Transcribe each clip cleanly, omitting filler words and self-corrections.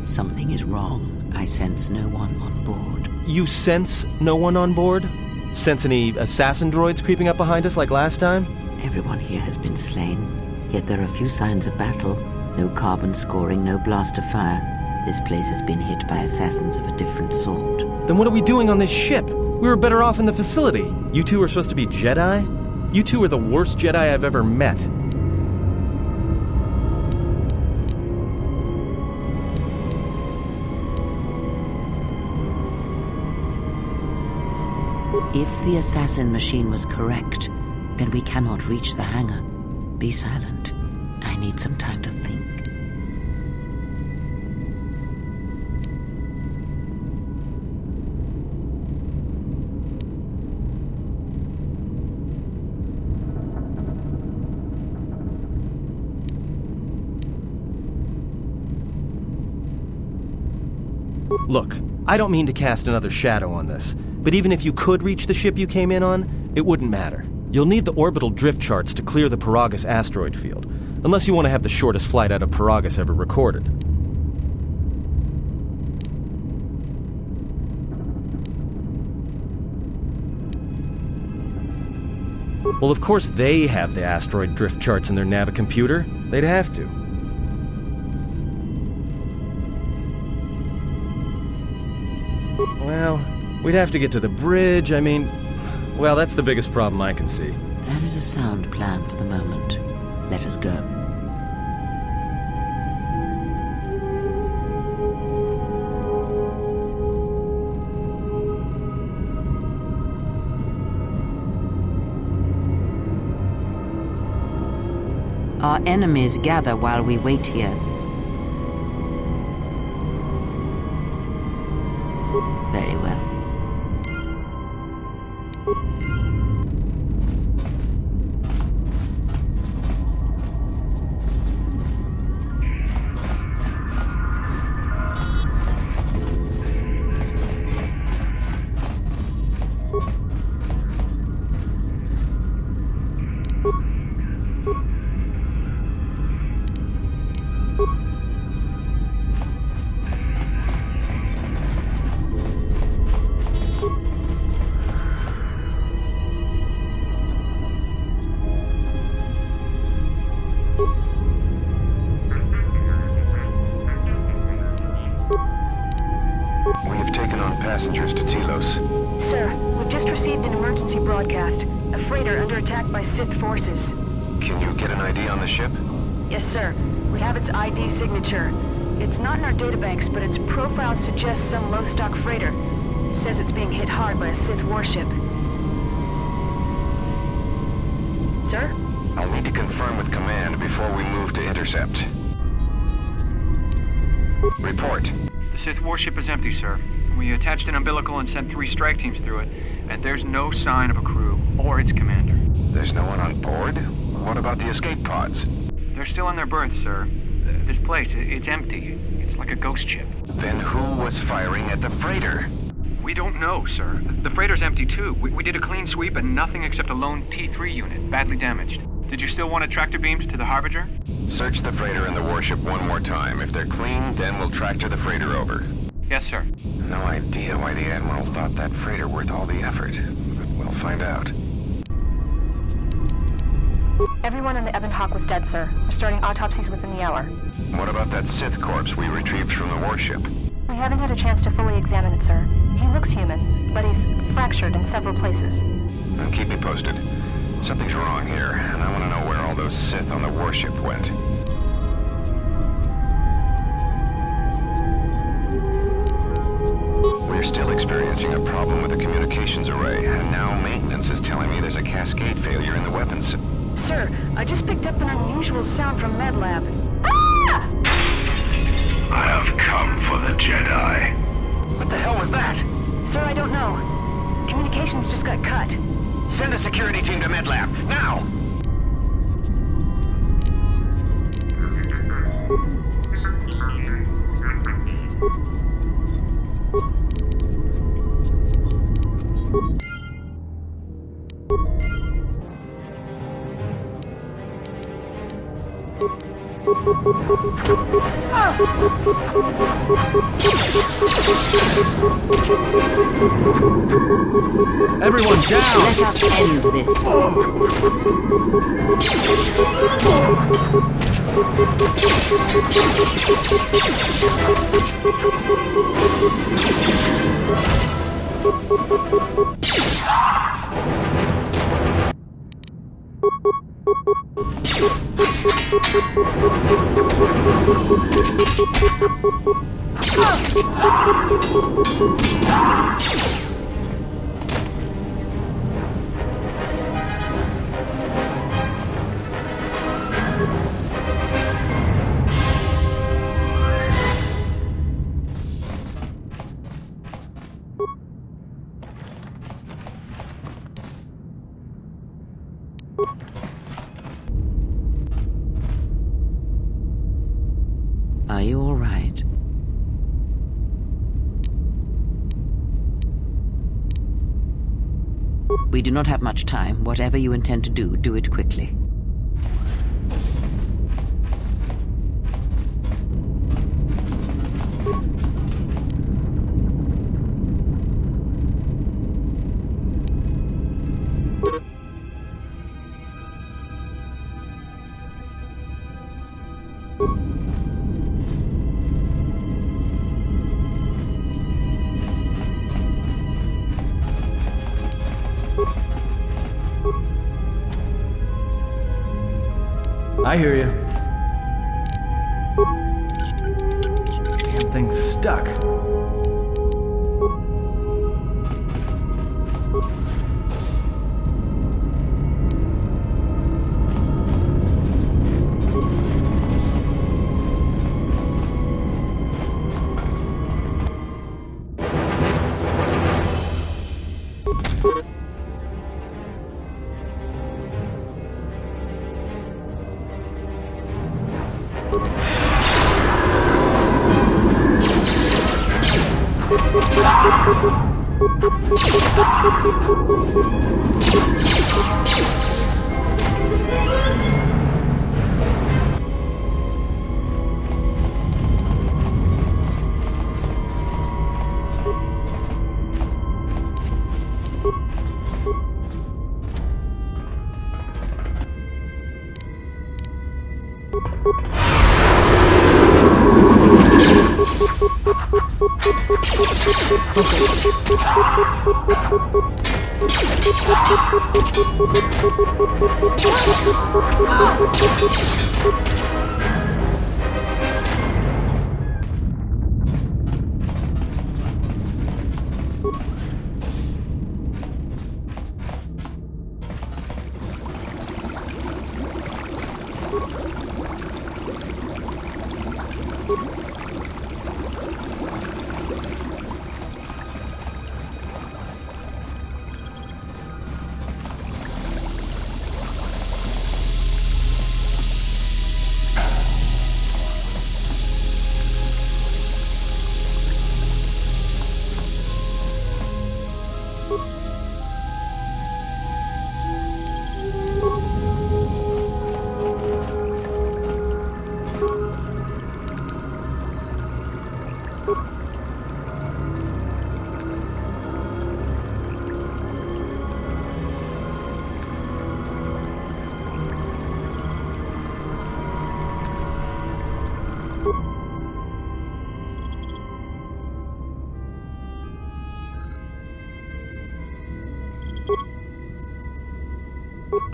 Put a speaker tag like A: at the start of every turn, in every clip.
A: Something is wrong. I sense no one on board.
B: You sense no one on board? Sense any assassin droids creeping up behind us like last time?
A: Everyone here has been slain, yet there are few signs of battle. No carbon scoring, no blast of fire. This place has been hit by assassins of a different sort.
B: Then what are we doing on this ship? We were better off in the facility. You two are supposed to be Jedi? You two are the worst Jedi I've ever met.
A: If the assassin machine was correct, then we cannot reach the hangar. Be silent. I need some time to think.
B: Look, I don't mean to cast another shadow on this, but even if you could reach the ship you came in on, it wouldn't matter. You'll need the orbital drift charts to clear the Paragus asteroid field, unless you want to have the shortest flight out of Paragus ever recorded. Well, of course they have the asteroid drift charts in their Navicomputer. They'd have to. Well, we'd have to get to the bridge, well, that's the biggest problem I can see.
A: That is a sound plan for the moment. Let us go. Our enemies gather while we wait here. Very well.
C: Passengers to Telos.
D: Sir, we've just received an emergency broadcast. A freighter under attack by Sith forces.
C: Can you get an ID on the ship?
D: Yes, sir. We have its ID signature. It's not in our databanks, but its profile suggests some low-stock freighter. It says it's being hit hard by a Sith warship. Sir?
C: I'll need to confirm with command before we move to intercept. Report.
E: The Sith warship is empty, sir. We attached an umbilical and sent 3 strike teams through it, and there's no sign of a crew or its commander.
C: There's no one on board? What about the escape pods?
E: They're still in their berths, sir. This place, it's empty. It's like a ghost ship.
C: Then who was firing at the freighter?
E: We don't know, sir. The freighter's empty, too. We did a clean sweep and nothing except a lone T3 unit, badly damaged. Did you still want a tractor beamed to the Harbinger?
C: Search the freighter and the warship one more time. If they're clean, then we'll tractor the freighter over.
E: Yes, sir.
C: No idea why the Admiral thought that freighter worth all the effort, but we'll find out.
F: Everyone on the Ebon Hawk was dead, sir. We're starting autopsies within the hour.
C: What about that Sith corpse we retrieved from the warship?
F: We haven't had a chance to fully examine it, sir. He looks human, but he's fractured in several places.
C: Then keep me posted. Something's wrong here, and I want to know where all those Sith on the warship went. We're still experiencing a problem with the communications array, and now maintenance is telling me there's a cascade failure in the weapons.
D: Sir, I just picked up an unusual sound from MedLab.
F: Ah!
G: I have come for the Jedi.
C: What the hell was that?
D: Sir, I don't know. Communications just got cut.
C: Send a security team to MedLab, now!
B: Everyone down!
A: Let us end this. Are you all right? We do not have much time. Whatever you intend to do, do it quickly.
B: I hear you. Damn thing's stuck.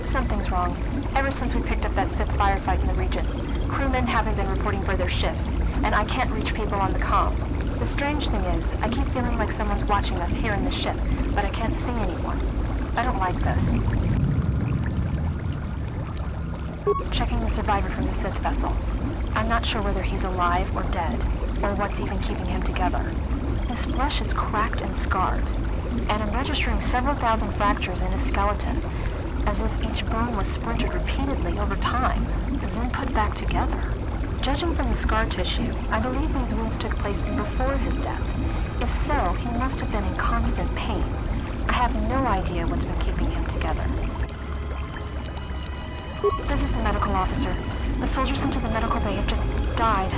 F: Something's wrong. Ever since we picked up that Sith firefight in the region, crewmen haven't been reporting for their shifts, and I can't reach people on the comm. The strange thing is, I keep feeling like someone's watching us here in the ship, but I can't see anyone. I don't like this. Checking the survivor from the Sith vessel. I'm not sure whether he's alive or dead, or what's even keeping him together. His flesh is cracked and scarred, and I'm registering several thousand fractures in his skeleton, as if each bone was splintered repeatedly over time, and then put back together. Judging from the scar tissue, I believe these wounds took place before his death. If so, he must have been in constant pain. I have no idea what's been keeping him together. This is the medical officer. The soldiers sent to the medical bay have just died.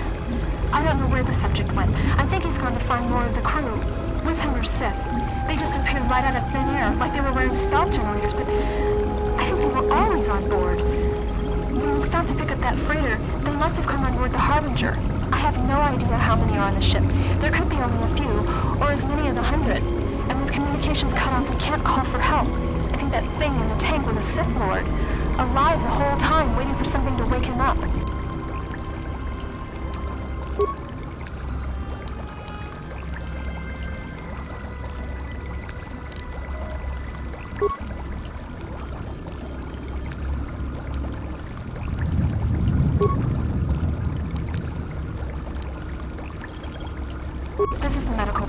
F: I don't know where the subject went. I think he's gone to find more of the crew. With him or Sith. They just appeared right out of thin air, like they were wearing stealth generators, but I think they were always on board. When we stopped to pick up that freighter, they must have come on board the Harbinger. I have no idea how many are on the ship. There could be only a few, or as many as 100. And with communications cut off, we can't call for help. I think that thing in the tank was a Sith Lord. Alive the whole time, waiting for something to wake him up. This is the medical...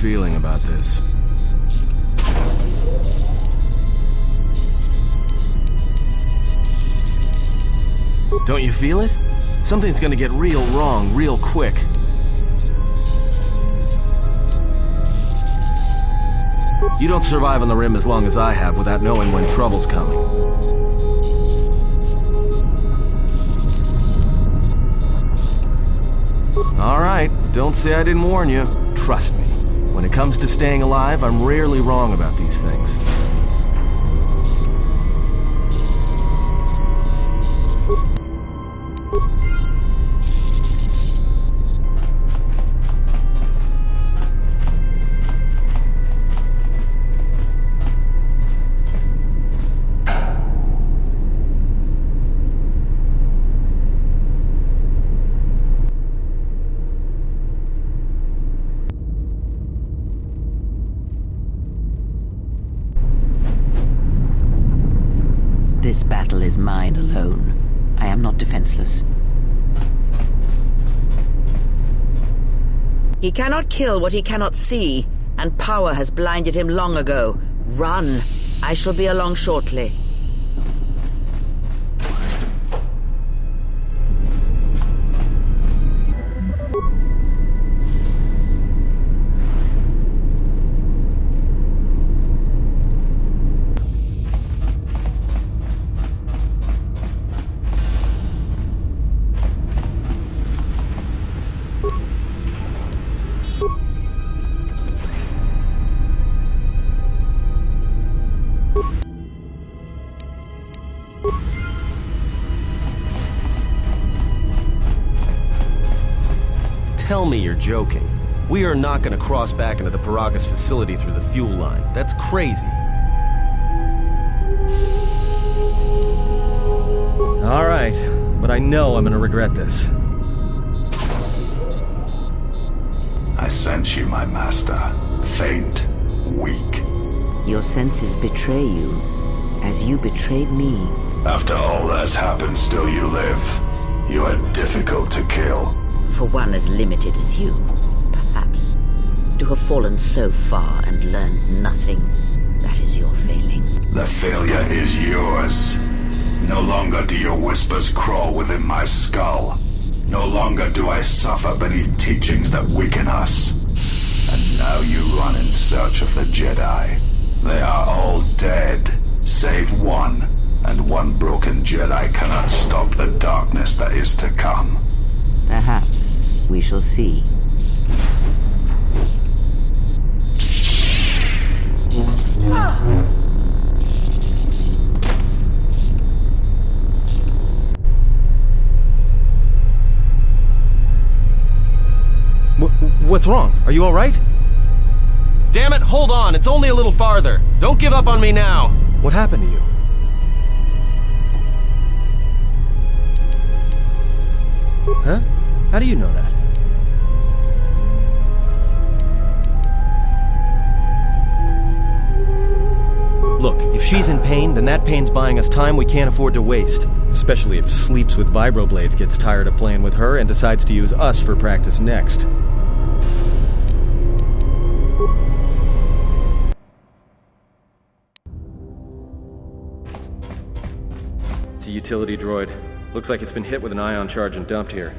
B: Feeling about this. Don't you feel it? Something's gonna get real wrong real quick. You don't survive on the rim as long as I have without knowing when trouble's coming. All right, don't say I didn't warn you. Trust me. When it comes to staying alive, I'm rarely wrong about these things.
A: This battle is mine alone. I am not defenseless.
H: He cannot kill what he cannot see. and power has blinded him long ago. Run! I shall be along shortly.
B: Tell me you're joking. We are not going to cross back into the Paragus facility through the fuel line. That's crazy. All right, but I know I'm going to regret this.
G: I sense you, my master. Faint, weak.
A: Your senses betray you, as you betrayed me.
G: After all that's happened, still you live. You are difficult to kill.
H: For one as limited as you, perhaps. To have fallen so far and learned nothing, that is your failing.
G: The failure is yours. No longer do your whispers crawl within my skull. No longer do I suffer beneath teachings that weaken us. And now you run in search of the Jedi. They are all dead, save one, and one broken Jedi cannot stop the darkness that is to come.
A: Perhaps. We shall see.
B: What's wrong? Are you all right? Damn it, hold on. It's only a little farther. Don't give up on me now. What happened to you? Huh? How do you know that? Look, if she's in pain, then that pain's buying us time we can't afford to waste. Especially if Sleeps with Vibroblades gets tired of playing with her and decides to use us for practice next. It's a utility droid. Looks like it's been hit with an ion charge and dumped here.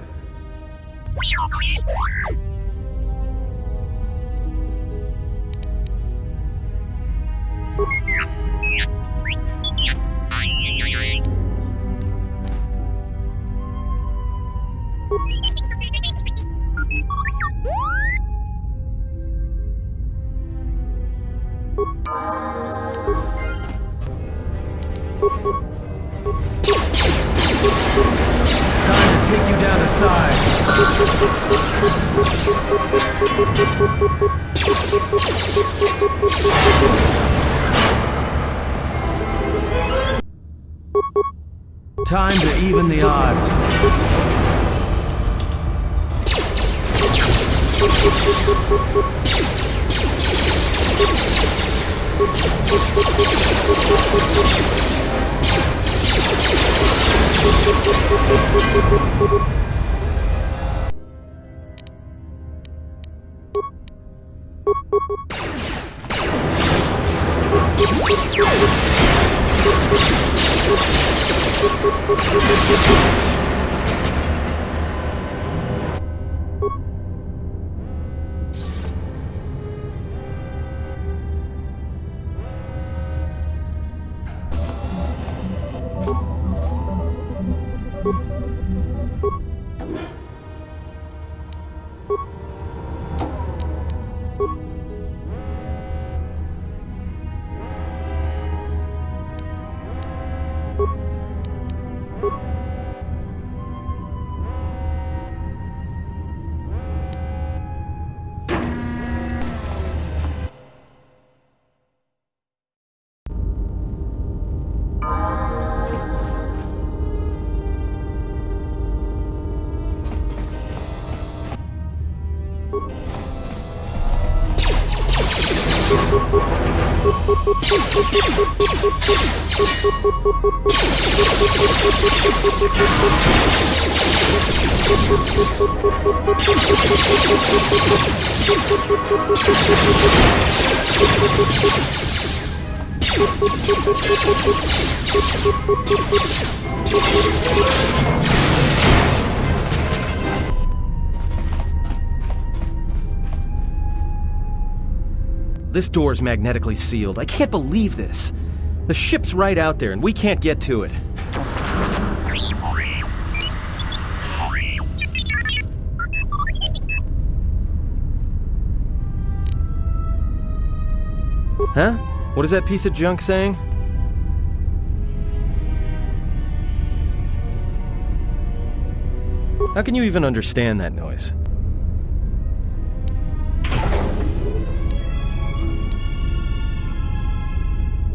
I: Time to take you down the side. Time to even the odds.
B: This door's magnetically sealed. I can't believe this. The ship's right out there, and we can't get to it. Huh? What is that piece of junk saying? How can you even understand that noise?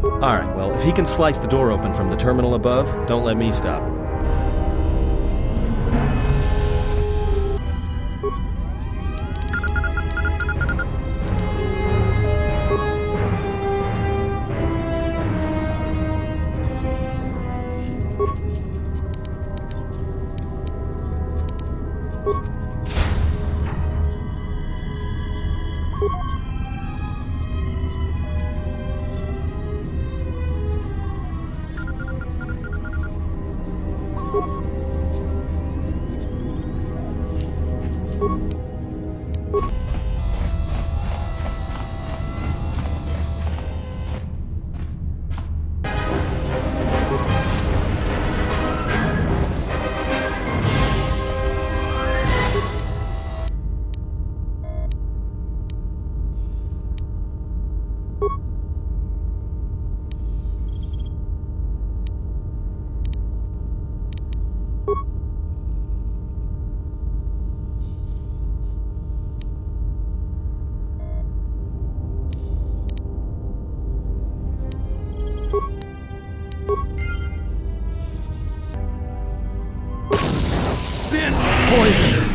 B: Alright, well, if he can slice the door open from the terminal above, don't let me stop him.
I: Poison!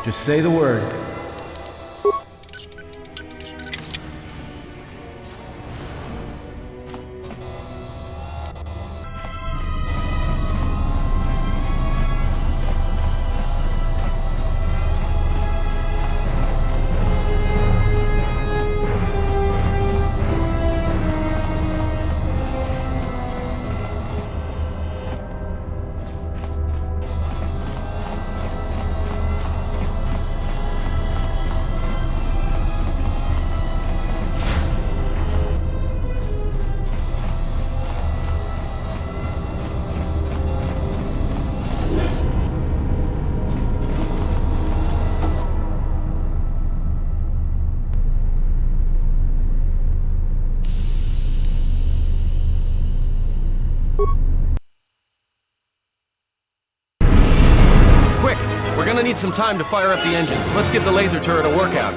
I: Just say the word.
B: We're gonna need some time to fire up the engines. Let's give the laser turret a workout.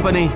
B: company.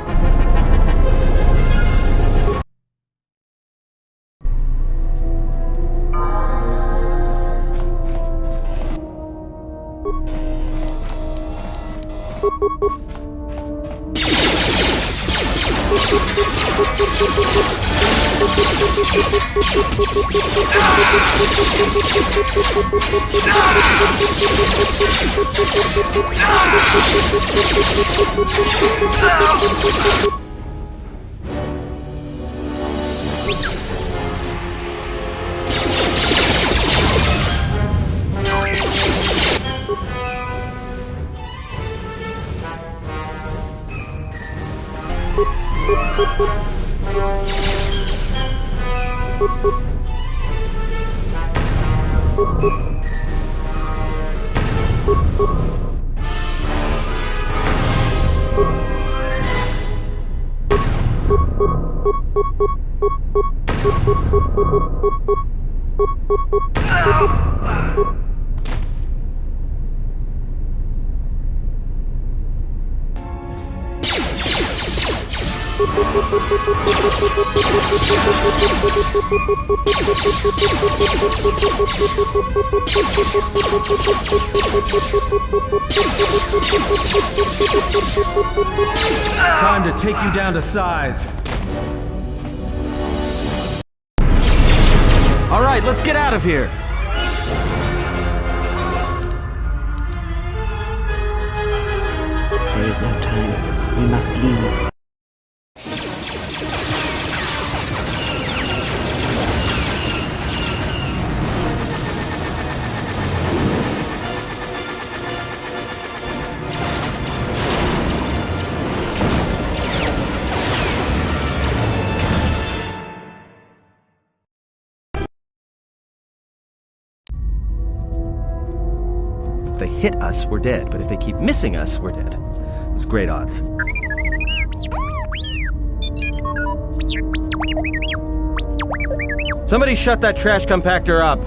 I: Time to take you down to size.
B: All right, let's get out of here.
A: There is no time. We must leave.
B: If they hit us, we're dead. But if they keep missing us, we're dead. It's great odds. Somebody shut that trash compactor up.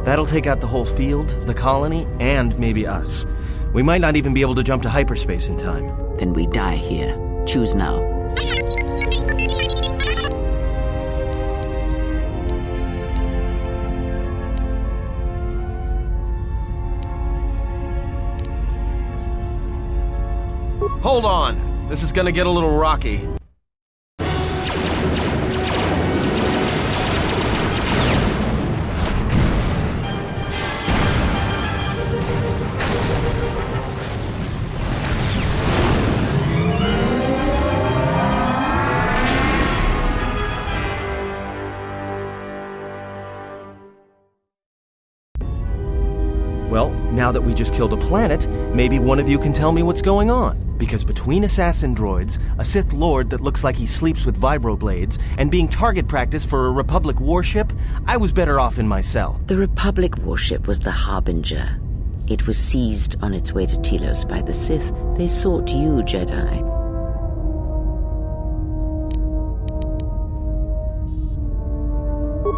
B: That'll take out the whole field, the colony, and maybe us. We might not even be able to jump to hyperspace in time.
A: Then we die here. Choose now.
B: Hold on. This is gonna get a little rocky. Well, now that we just killed a planet, maybe one of you can tell me what's going on. Because between assassin droids, a Sith Lord that looks like he sleeps with vibroblades, and being target practice for a Republic warship, I was better off in my cell.
A: The Republic warship was the Harbinger. It was seized on its way to Telos by the Sith. They sought you, Jedi.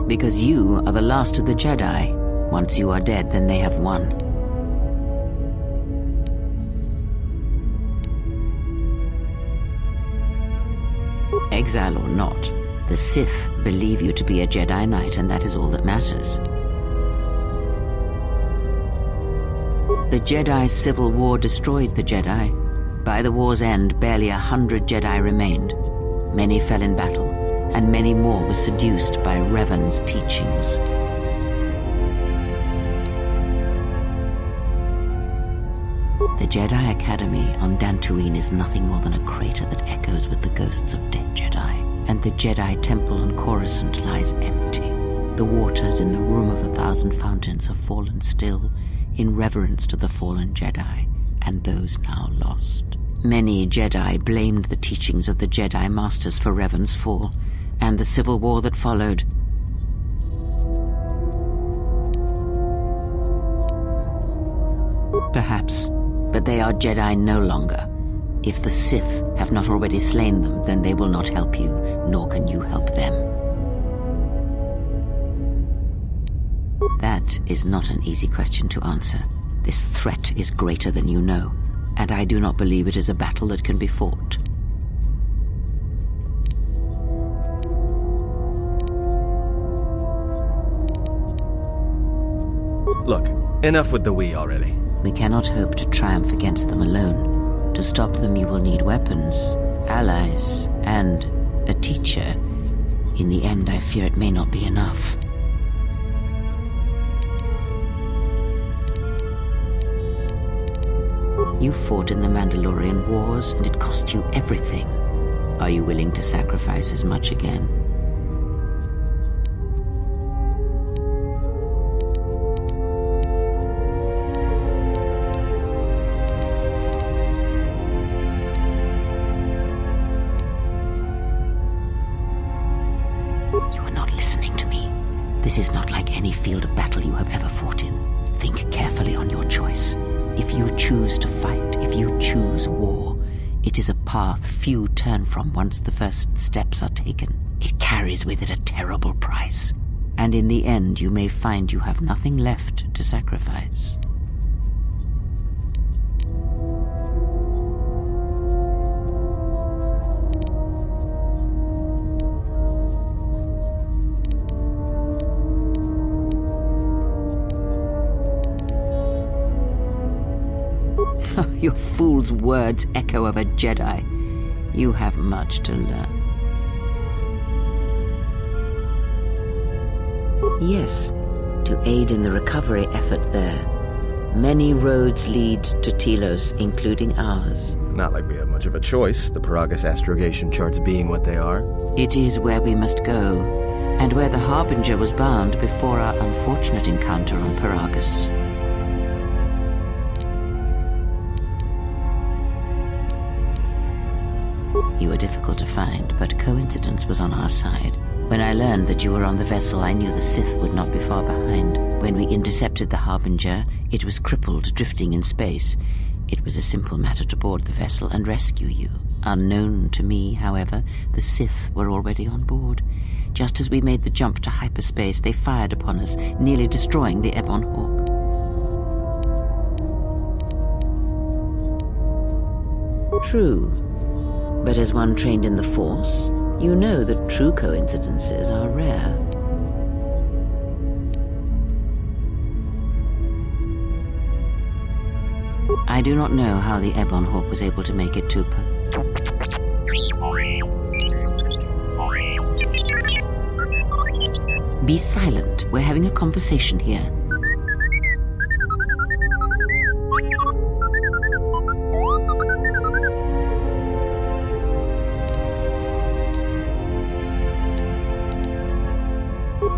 A: Because you are the last of the Jedi. Once you are dead, then they have won. Exile or not, the Sith believe you to be a Jedi Knight, and that is all that matters. The Jedi Civil War destroyed the Jedi. By the war's end, barely 100 Jedi remained. Many fell in battle, and many more were seduced by Revan's teachings. The Jedi Academy on Dantooine is nothing more than a crater that echoes with the ghosts of dead Jedi. And the Jedi Temple on Coruscant lies empty. The waters in the Room of 1,000 Fountains have fallen still in reverence to the fallen Jedi and those now lost. Many Jedi blamed the teachings of the Jedi Masters for Revan's fall and the civil war that followed. Perhaps. But they are Jedi no longer. If the Sith have not already slain them, then they will not help you, nor can you help them. That is not an easy question to answer. This threat is greater than you know, and I do not believe it is a battle that can be fought.
B: Look, enough with the we already.
A: We cannot hope to triumph against them alone. To stop them, you will need weapons, allies, and a teacher. In the end, I fear it may not be enough. You fought in the Mandalorian Wars, and it cost you everything. Are you willing to sacrifice as much again? You are not listening to me. This is not like any field of battle you have ever fought in. Think carefully on your choice. If you choose to fight, if you choose war, it is a path few turn from once the first steps are taken. It carries with it a terrible price, and in the end you may find you have nothing left to sacrifice. Your fool's words echo of a Jedi. You have much to learn. Yes, to aid in the recovery effort there. Many roads lead to Telos, including ours.
B: Not like we have much of a choice, the Paragus astrogation charts being what they are.
A: It is where we must go, and where the Harbinger was bound before our unfortunate encounter on Paragus. You were difficult to find, but coincidence was on our side. When I learned that you were on the vessel, I knew the Sith would not be far behind. When we intercepted the Harbinger, it was crippled, drifting in space. It was a simple matter to board the vessel and rescue you. Unknown to me, however, the Sith were already on board. Just as we made the jump to hyperspace, they fired upon us, nearly destroying the Ebon Hawk. True. But as one trained in the Force, you know that true coincidences are rare. I do not know how the Ebon Hawk was able to make it to Be silent. We're having a conversation here.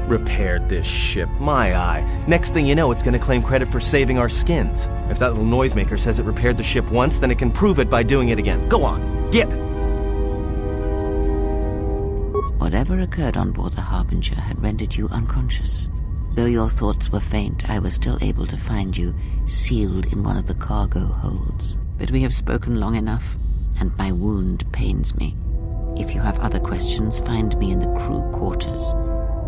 B: Repaired this ship, my eye. Next thing you know, it's gonna claim credit for saving our skins. If that little noisemaker says it repaired the ship once, then it can prove it by doing it again. Go on, get!
A: Whatever occurred on board the Harbinger had rendered you unconscious. Though your thoughts were faint, I was still able to find you sealed in one of the cargo holds. But we have spoken long enough, and my wound pains me. If you have other questions, find me in the crew quarters.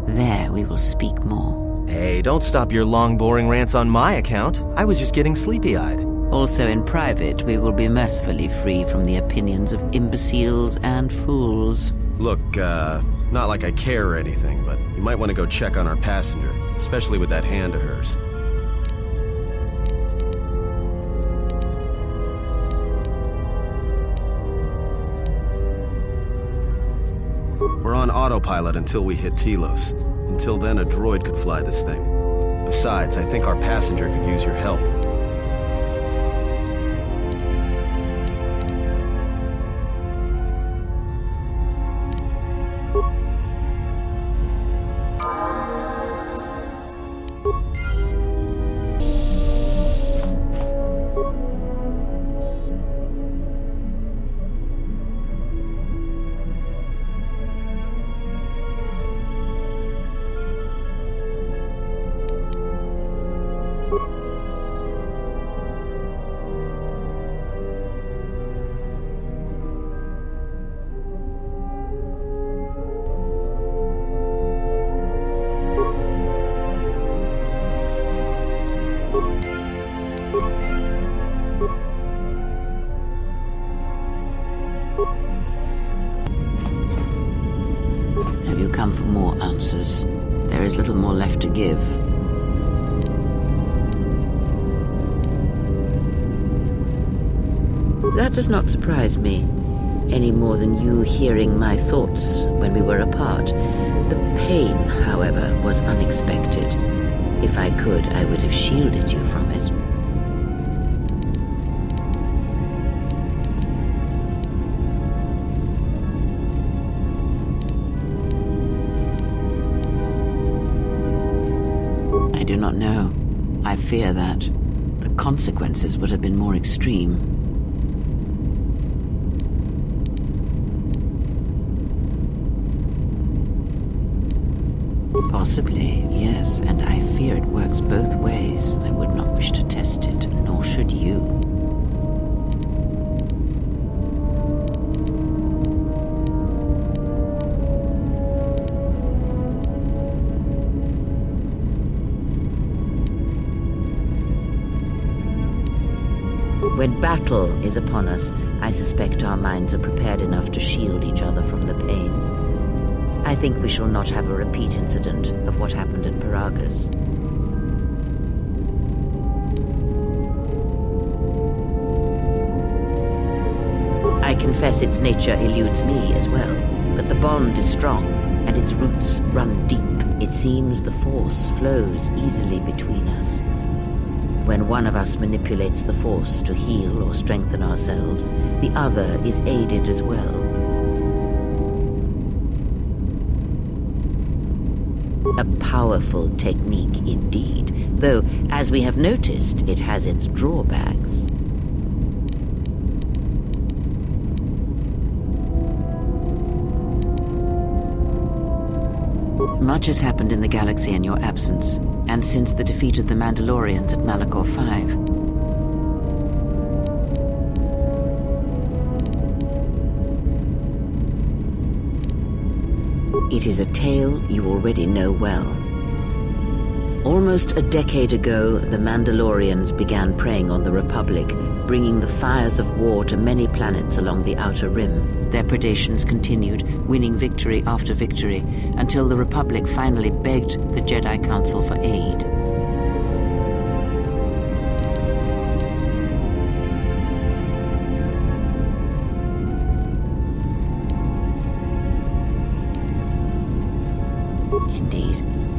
A: There we will speak more.
B: Hey, don't stop your long, boring rants on my account. I was just getting sleepy-eyed.
A: Also in private, we will be mercifully free from the opinions of imbeciles and fools.
B: Look, not like I care or anything, but you might want to go check on our passenger, especially with that hand of hers. We're on autopilot until we hit Telos. Until then, a droid could fly this thing. Besides, I think our passenger could use your help.
A: come for more answers. There is little more left to give. That does not surprise me, any more than you hearing my thoughts when we were apart. The pain, however, was unexpected. If I could, I would have shielded you from it. I do not know. I fear that the consequences would have been more extreme. Possibly, yes, and I fear it works both ways. I would not wish to test it, nor should you. When battle is upon us, I suspect our minds are prepared enough to shield each other from the pain. I think we shall not have a repeat incident of what happened at Paragus. I confess its nature eludes me as well, but the bond is strong, and its roots run deep. It seems the force flows easily between us. When one of us manipulates the force to heal or strengthen ourselves, the other is aided as well. A powerful technique indeed, though, as we have noticed, it has its drawbacks. Much has happened in the galaxy in your absence, and since the defeat of the Mandalorians at Malachor 5. It is a tale you already know well. Almost a decade ago, the Mandalorians began preying on the Republic, bringing the fires of war to many planets along the Outer Rim. Their predations continued, winning victory after victory, until the Republic finally begged the Jedi Council for aid.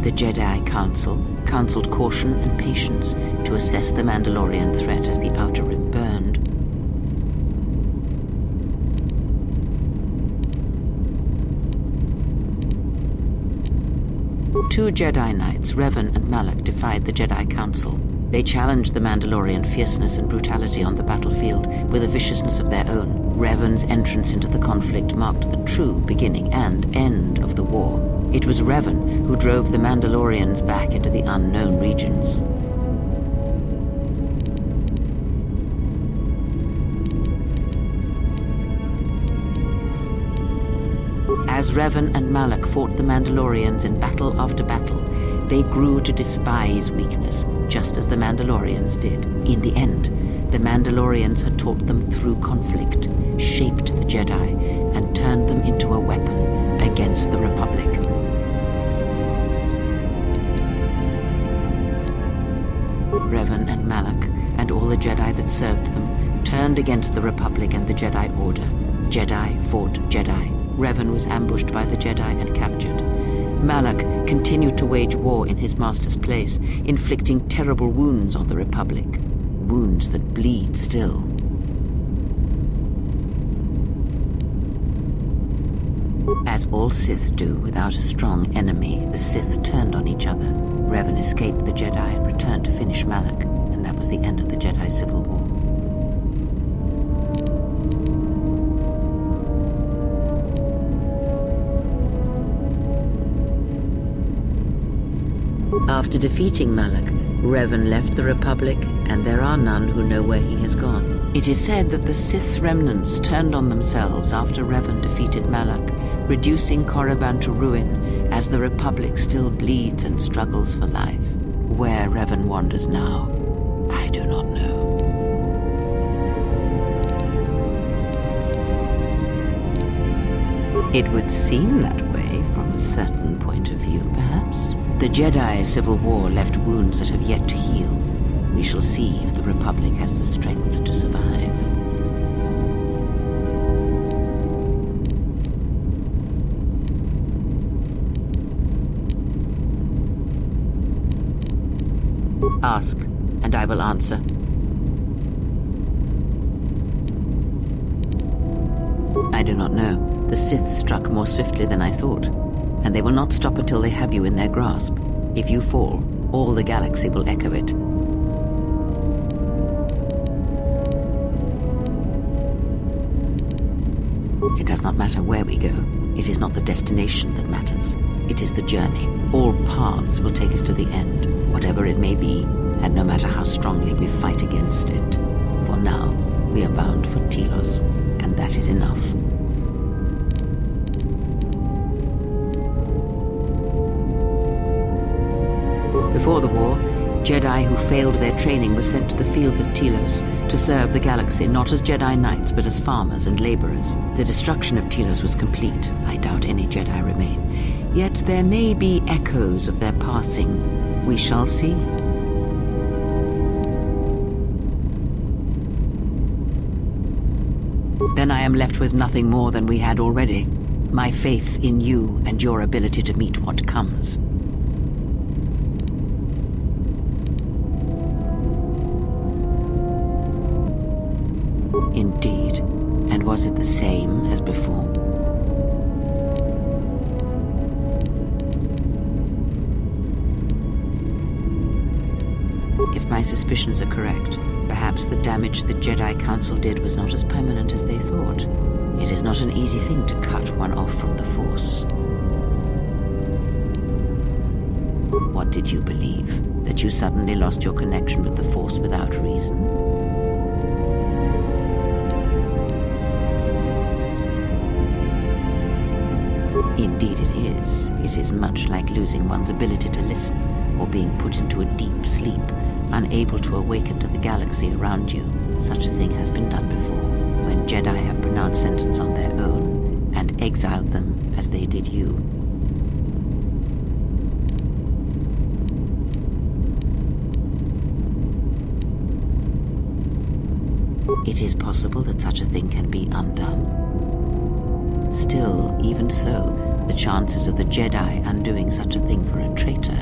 A: The Jedi Council counseled caution and patience to assess the Mandalorian threat as the Outer Rim burned. Two Jedi Knights, Revan and Malak, defied the Jedi Council. They challenged the Mandalorian fierceness and brutality on the battlefield with a viciousness of their own. Revan's entrance into the conflict marked the true beginning and end of the war. It was Revan who drove the Mandalorians back into the unknown regions. As Revan and Malak fought the Mandalorians in battle after battle, they grew to despise weakness, just as the Mandalorians did. In the end, the Mandalorians had taught them through conflict, shaped the Jedi, and turned them into a weapon against the Republic. Revan and Malak, and all the Jedi that served them, turned against the Republic and the Jedi Order. Jedi fought Jedi. Revan was ambushed by the Jedi and captured. Malak continued to wage war in his master's place, inflicting terrible wounds on the Republic. Wounds that bleed still. As all Sith do without a strong enemy, the Sith turned on each other. Revan escaped the Jedi and returned to finish Malak, and that was the end of the Jedi Civil War. After defeating Malak, Revan left the Republic, and there are none who know where he has gone. It is said that the Sith remnants turned on themselves after Revan defeated Malak, reducing Korriban to ruin as the Republic still bleeds and struggles for life. Where Revan wanders now, I do not know. It would seem that way from a certain point of view, perhaps. The Jedi Civil War left wounds that have yet to heal. We shall see if the Republic has the strength to survive. Ask, and I will answer. I do not know. The Sith struck more swiftly than I thought, and they will not stop until they have you in their grasp. If you fall, all the galaxy will echo it. It does not matter where we go. It is not the destination that matters. It is the journey. All paths will take us to the end, whatever it may be, and no matter how strongly we fight against it. For now, we are bound for Telos, and that is enough. Before the war, Jedi who failed their training were sent to the fields of Telos to serve the galaxy, not as Jedi Knights, but as farmers and laborers. The destruction of Telos was complete. I doubt any Jedi remain. Yet there may be echoes of their passing. We shall see. Then I am left with nothing more than we had already. My faith in you and your ability to meet what comes. Indeed. And was it the same as before? If my suspicions are correct, perhaps the damage the Jedi Council did was not as permanent as they thought. It is not an easy thing to cut one off from the Force. What did you believe? That you suddenly lost your connection with the Force without reason? Indeed it is. It is much like losing one's ability to listen, or being put into a deep sleep, unable to awaken to the galaxy around you. Such a thing has been done before, when Jedi have pronounced sentence on their own, and exiled them as they did you. It is possible that such a thing can be undone. Still, even so, the chances of the Jedi undoing such a thing for a traitor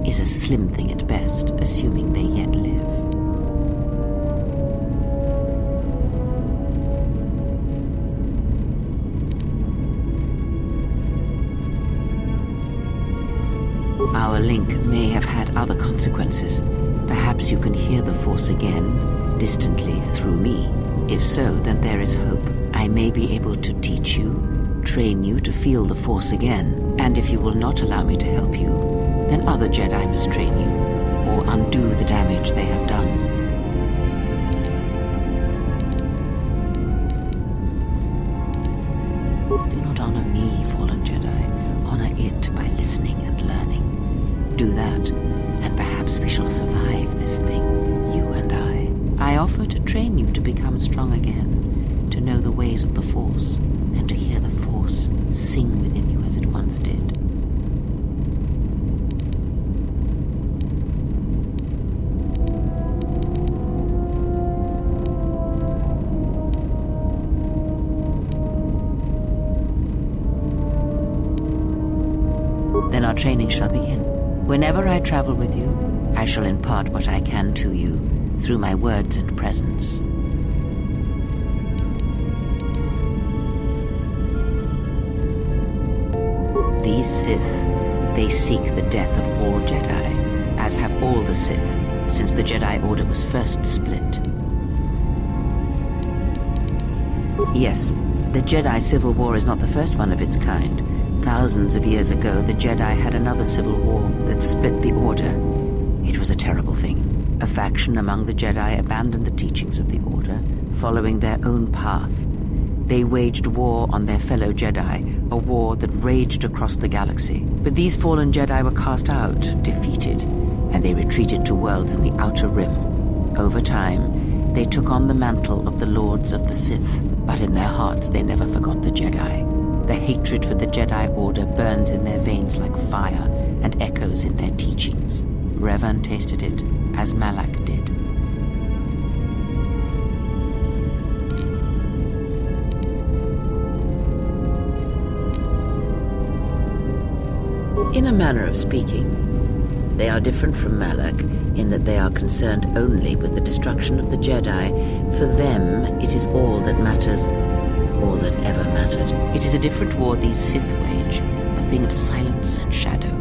A: is a slim thing at best, assuming they yet live. Our link may have had other consequences. Perhaps you can hear the Force again, distantly through me. If so, then there is hope. I may be able to teach you, train you to feel the Force again, and if you will not allow me to help you, then other Jedi must train you, or undo the damage they have done. Do not honor me, fallen Jedi. Honor it by listening and learning. Do that, and perhaps we shall survive this thing, you and I. I offer to train you to become strong again, to know the ways of the Force, and to hear the Force sing within you as it once did. Then our training shall begin. Whenever I travel with you, I shall impart what I can to you through my words and presence. These Sith, they seek the death of all Jedi, as have all the Sith, since the Jedi Order was first split. Yes, the Jedi Civil War is not the first one of its kind. Thousands of years ago, the Jedi had another civil war that split the Order. It was a terrible thing. A faction among the Jedi abandoned the teachings of the Order, following their own path. They waged war on their fellow Jedi, a war that raged across the galaxy. But these fallen Jedi were cast out, defeated, and they retreated to worlds in the Outer Rim. Over time, they took on the mantle of the Lords of the Sith, but in their hearts they never forgot the Jedi. The hatred for the Jedi Order burns in their veins like fire and echoes in their teachings. Revan tasted it, as Malak did.
H: In a manner of speaking, they are different from Malak in that they are concerned only with the destruction of the Jedi. For them, it is all that matters, all that ever mattered.
A: It is a different war these Sith wage, a thing of silence and shadow.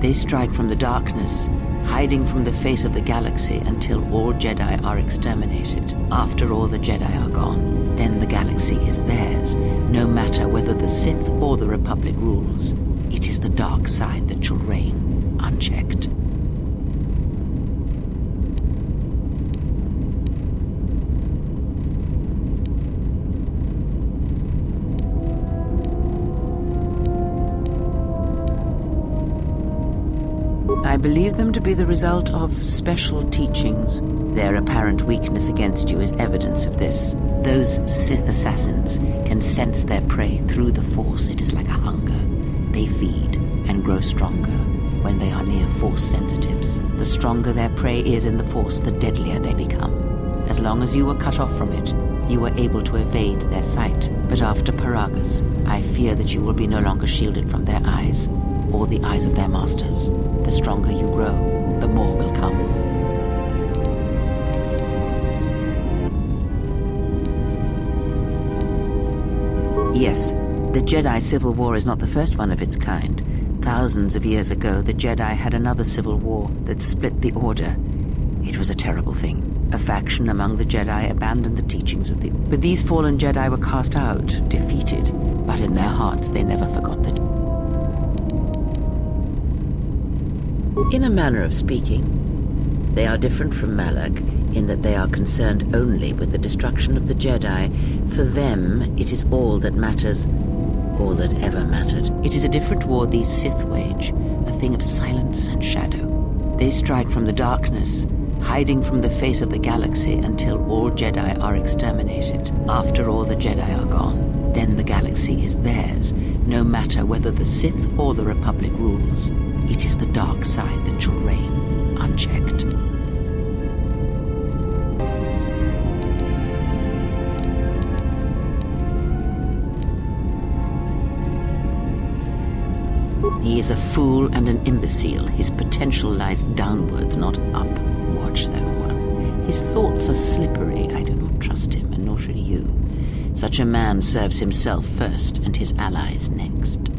A: They strike from the darkness, hiding from the face of the galaxy until all Jedi are exterminated. After all the Jedi are gone, then the galaxy is theirs, no matter whether the Sith or the Republic rules. It is the dark side that shall reign, unchecked. I believe them to be the result of special teachings. Their apparent weakness against you is evidence of this. Those Sith assassins can sense their prey through the Force. It is like a hunger. They feed and grow stronger when they are near Force sensitives. The stronger their prey is in the Force, the deadlier they become. As long as you were cut off from it, you were able to evade their sight. But after Paragus, I fear that you will be no longer shielded from their eyes, or the eyes of their masters. The stronger you grow, the more will come. Yes, the Jedi Civil War is not the first one of its kind. Thousands of years ago, the Jedi had another civil war that split the Order. It was a terrible thing. A faction among the Jedi abandoned the teachings of the... But these fallen Jedi were cast out, defeated. But in their hearts, they never forgot the...
H: In a manner of speaking, they are different from Malak in that they are concerned only with the destruction of the Jedi. For them, it is all that matters, all that ever mattered.
A: It is a different war these Sith wage, a thing of silence and shadow. They strike from the darkness, hiding from the face of the galaxy until all Jedi are exterminated. After all the Jedi are gone, then the galaxy is theirs, no matter whether the Sith or the Republic rules. It is the dark side that shall reign, unchecked. He is a fool and an imbecile. His potential lies downwards, not up. Watch that one. His thoughts are slippery. I do not trust him, and nor should you. Such a man serves himself first, and his allies next.